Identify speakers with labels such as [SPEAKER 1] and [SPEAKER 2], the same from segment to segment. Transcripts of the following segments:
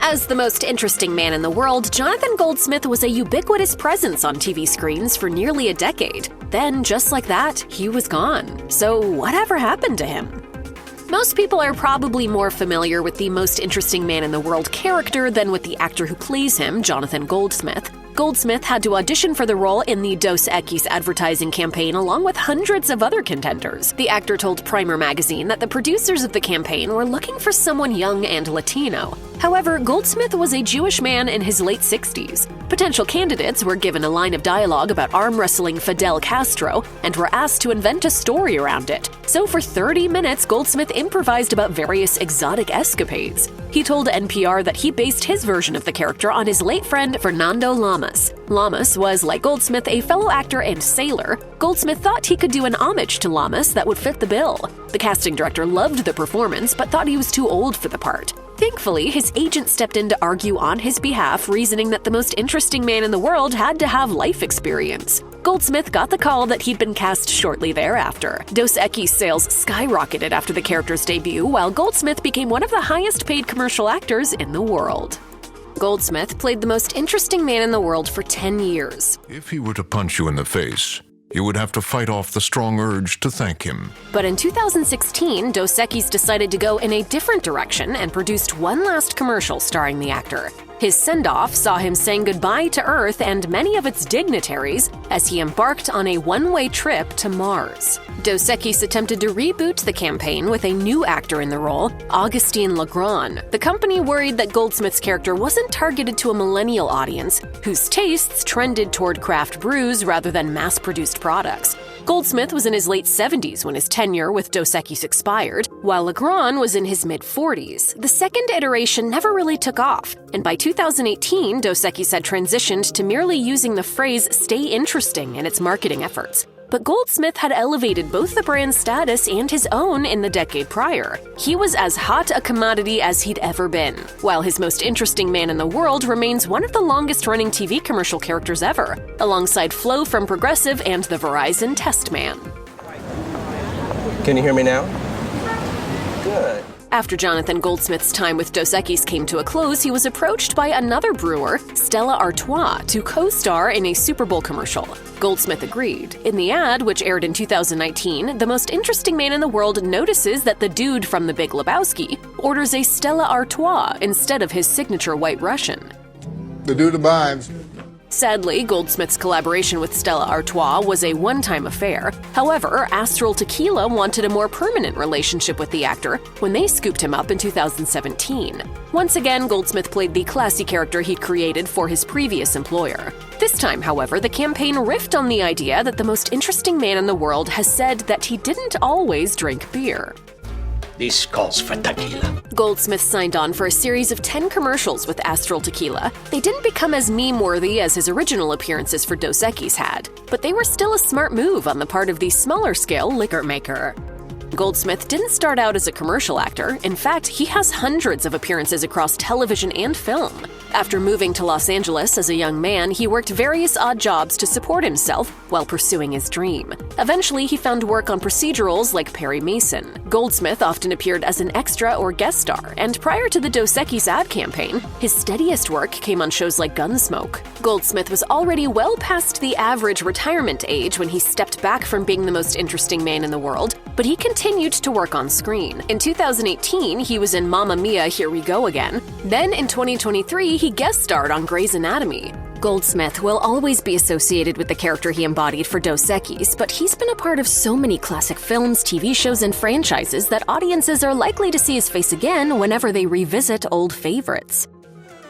[SPEAKER 1] As the most interesting man in the world, Jonathan Goldsmith was a ubiquitous presence on TV screens for nearly a decade. Then, just like that, he was gone. So whatever happened to him? Most people are probably more familiar with the most interesting man in the world character than with the actor who plays him, Jonathan Goldsmith. Goldsmith had to audition for the role in the Dos Equis advertising campaign along with hundreds of other contenders. The actor told Primer magazine that the producers of the campaign were looking for someone young and Latino. However, Goldsmith was a Jewish man in his late 60s. Potential candidates were given a line of dialogue about arm wrestling Fidel Castro and were asked to invent a story around it. So for 30 minutes, Goldsmith improvised about various exotic escapades. He told NPR that he based his version of the character on his late friend Fernando Lamas. Lamas was, like Goldsmith, a fellow actor and sailor. Goldsmith thought he could do an homage to Lamas that would fit the bill. The casting director loved the performance but thought he was too old for the part. Thankfully, his agent stepped in to argue on his behalf, reasoning that the most interesting man in the world had to have life experience. Goldsmith got the call that he'd been cast shortly thereafter. Dos Equis sales skyrocketed after the character's debut, while Goldsmith became one of the highest-paid commercial actors in the world. Goldsmith played the most interesting man in the world for 10 years.
[SPEAKER 2] If he were to punch you in the face, you would have to fight off the strong urge to thank him.
[SPEAKER 1] But in 2016, Dos Equis decided to go in a different direction and produced one last commercial starring the actor. His send-off saw him saying goodbye to Earth and many of its dignitaries as he embarked on a one-way trip to Mars. Dos Equis attempted to reboot the campaign with a new actor in the role, Augustin Legrand. The company worried that Goldsmith's character wasn't targeted to a millennial audience whose tastes trended toward craft brews rather than mass-produced products. Goldsmith was in his late 70s when his tenure with Dos Equis expired, while Legrand was in his mid-40s. The second iteration never really took off, and by 2018, Dos Equis had transitioned to merely using the phrase "stay interesting" in its marketing efforts. But Goldsmith had elevated both the brand's status and his own in the decade prior. He was as hot a commodity as he'd ever been, while his most interesting man in the world remains one of the longest-running TV commercial characters ever, alongside Flo from Progressive and the Verizon Test Man.
[SPEAKER 3] Can you hear me now? Good.
[SPEAKER 1] After Jonathan Goldsmith's time with Dos Equis came to a close, he was approached by another brewer, Stella Artois, to co-star in a Super Bowl commercial. Goldsmith agreed. In the ad, which aired in 2019, the most interesting man in the world notices that the dude from The Big Lebowski orders a Stella Artois instead of his signature White Russian.
[SPEAKER 4] The dude abides.
[SPEAKER 1] Sadly, Goldsmith's collaboration with Stella Artois was a one-time affair. However, Astral Tequila wanted a more permanent relationship with the actor when they scooped him up in 2017. Once again, Goldsmith played the classy character he'd created for his previous employer. This time, however, the campaign riffed on the idea that the most interesting man in the world has said that he didn't always drink beer.
[SPEAKER 5] This calls for tequila.
[SPEAKER 1] Goldsmith signed on for a series of 10 commercials with Astral Tequila. They didn't become as meme-worthy as his original appearances for Dos Equis had, but they were still a smart move on the part of the smaller-scale liquor maker. Goldsmith didn't start out as a commercial actor. In fact, he has hundreds of appearances across television and film. After moving to Los Angeles as a young man, he worked various odd jobs to support himself while pursuing his dream. Eventually, he found work on procedurals like Perry Mason. Goldsmith often appeared as an extra or guest star, and prior to the Dos Equis ad campaign, his steadiest work came on shows like Gunsmoke. Goldsmith was already well past the average retirement age when he stepped back from being the most interesting man in the world, but he continued to work on screen. In 2018, he was in Mamma Mia, Here We Go Again. Then in 2023, he guest starred on Grey's Anatomy. Goldsmith will always be associated with the character he embodied for Dos Equis, but he's been a part of so many classic films, TV shows, and franchises that audiences are likely to see his face again whenever they revisit old favorites.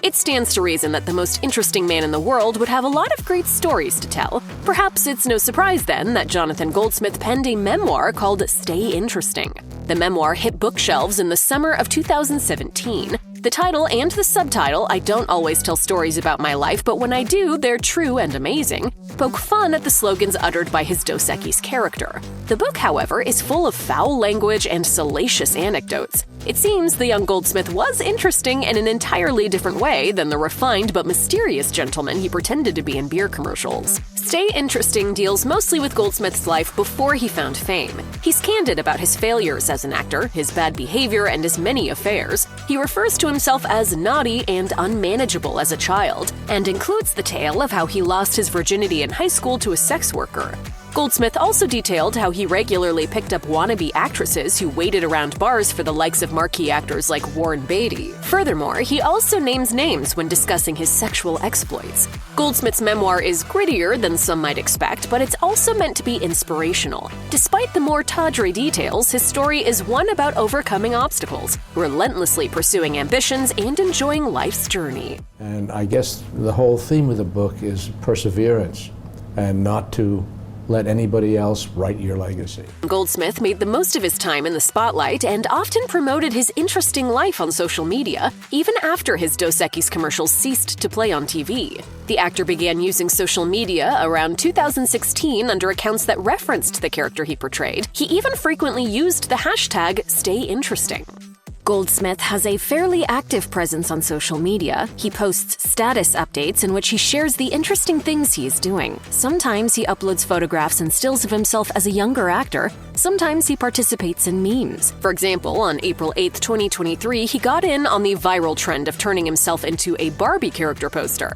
[SPEAKER 1] It stands to reason that the most interesting man in the world would have a lot of great stories to tell. Perhaps it's no surprise, then, that Jonathan Goldsmith penned a memoir called Stay Interesting. The memoir hit bookshelves in the summer of 2017. The title and the subtitle, I Don't Always Tell Stories About My Life, but when I do, they're true and amazing, poke fun at the slogans uttered by his Dos Equis character. The book, however, is full of foul language and salacious anecdotes. It seems the young Goldsmith was interesting in an entirely different way than the refined but mysterious gentleman he pretended to be in beer commercials. Stay Interesting deals mostly with Goldsmith's life before he found fame. He's candid about his failures as an actor, his bad behavior, and his many affairs. He refers to himself as naughty and unmanageable as a child, and includes the tale of how he lost his virginity in high school to a sex worker. Goldsmith also detailed how he regularly picked up wannabe actresses who waited around bars for the likes of marquee actors like Warren Beatty. Furthermore, he also names names when discussing his sexual exploits. Goldsmith's memoir is grittier than some might expect, but it's also meant to be inspirational. Despite the more tawdry details, his story is one about overcoming obstacles, relentlessly pursuing ambitions, and enjoying life's journey.
[SPEAKER 6] And I guess the whole theme of the book is perseverance and not to let anybody else write your legacy.
[SPEAKER 1] Goldsmith made the most of his time in the spotlight and often promoted his interesting life on social media, even after his Dos Equis commercials ceased to play on TV. The actor began using social media around 2016 under accounts that referenced the character he portrayed. He even frequently used the hashtag #StayInteresting. Goldsmith has a fairly active presence on social media. He posts status updates in which he shares the interesting things he is doing. Sometimes he uploads photographs and stills of himself as a younger actor. Sometimes he participates in memes. For example, on April 8, 2023, he got in on the viral trend of turning himself into a Barbie character poster.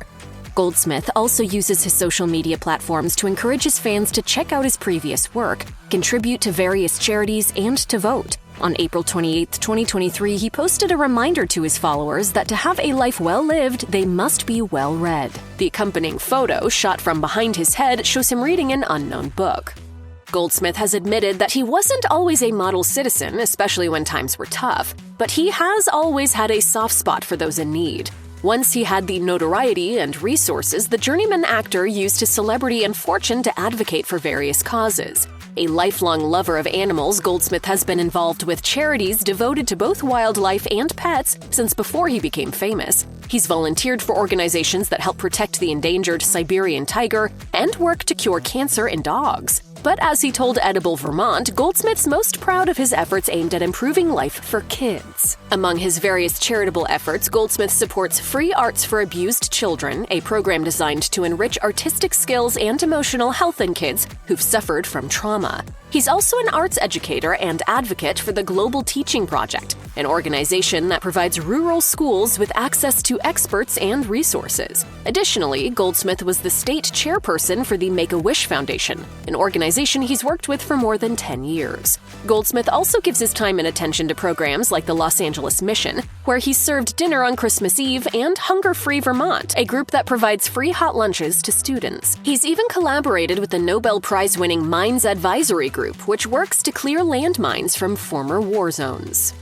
[SPEAKER 1] Goldsmith also uses his social media platforms to encourage his fans to check out his previous work, contribute to various charities, and to vote. On April 28, 2023, he posted a reminder to his followers that to have a life well lived, they must be well read. The accompanying photo, shot from behind his head, shows him reading an unknown book. Goldsmith has admitted that he wasn't always a model citizen, especially when times were tough, but he has always had a soft spot for those in need. Once he had the notoriety and resources, the journeyman actor used his celebrity and fortune to advocate for various causes. A lifelong lover of animals, Goldsmith has been involved with charities devoted to both wildlife and pets since before he became famous. He's volunteered for organizations that help protect the endangered Siberian tiger and work to cure cancer in dogs. But as he told Edible Vermont, Goldsmith's most proud of his efforts aimed at improving life for kids. Among his various charitable efforts, Goldsmith supports Free Arts for Abused Children, a program designed to enrich artistic skills and emotional health in kids who've suffered from trauma. He's also an arts educator and advocate for the Global Teaching Project, an organization that provides rural schools with access to experts and resources. Additionally, Goldsmith was the state chairperson for the Make-A-Wish Foundation, an organization he's worked with for more than 10 years. Goldsmith also gives his time and attention to programs like the Los Angeles Mission, where he served dinner on Christmas Eve, and Hunger Free Vermont, a group that provides free hot lunches to students. He's even collaborated with the Nobel Prize-winning Mines Advisory Group, which works to clear landmines from former war zones.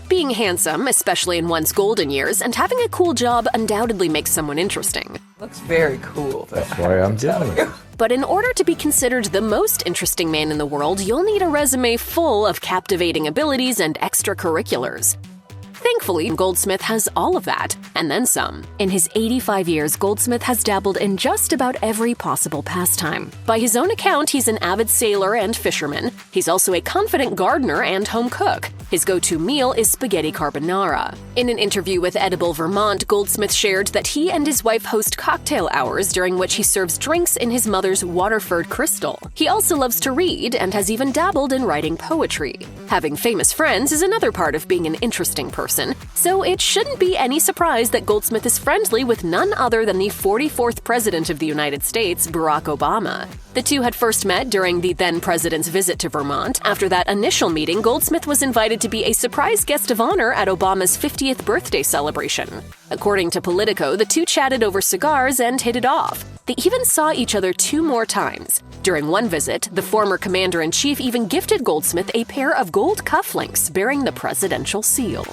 [SPEAKER 1] Being handsome, especially in one's golden years, and having a cool job undoubtedly makes someone interesting.
[SPEAKER 3] Looks very cool.
[SPEAKER 6] That's why I'm doing it.
[SPEAKER 1] But in order to be considered the most interesting man in the world, you'll need a resume full of captivating abilities and extracurriculars. Thankfully, Goldsmith has all of that, and then some. In his 85 years, Goldsmith has dabbled in just about every possible pastime. By his own account, he's an avid sailor and fisherman. He's also a confident gardener and home cook. His go-to meal is spaghetti carbonara. In an interview with Edible Vermont, Goldsmith shared that he and his wife host cocktail hours during which he serves drinks in his mother's Waterford crystal. He also loves to read and has even dabbled in writing poetry. Having famous friends is another part of being an interesting person, so it shouldn't be any surprise that Goldsmith is friendly with none other than the 44th President of the United States, Barack Obama. The two had first met during the then-president's visit to Vermont. After that initial meeting, Goldsmith was invited to be a surprise guest of honor at Obama's 50th birthday celebration. According to Politico, the two chatted over cigars and hit it off. They even saw each other 2 more times. During one visit, the former commander-in-chief even gifted Goldsmith a pair of gold cufflinks bearing the presidential seal.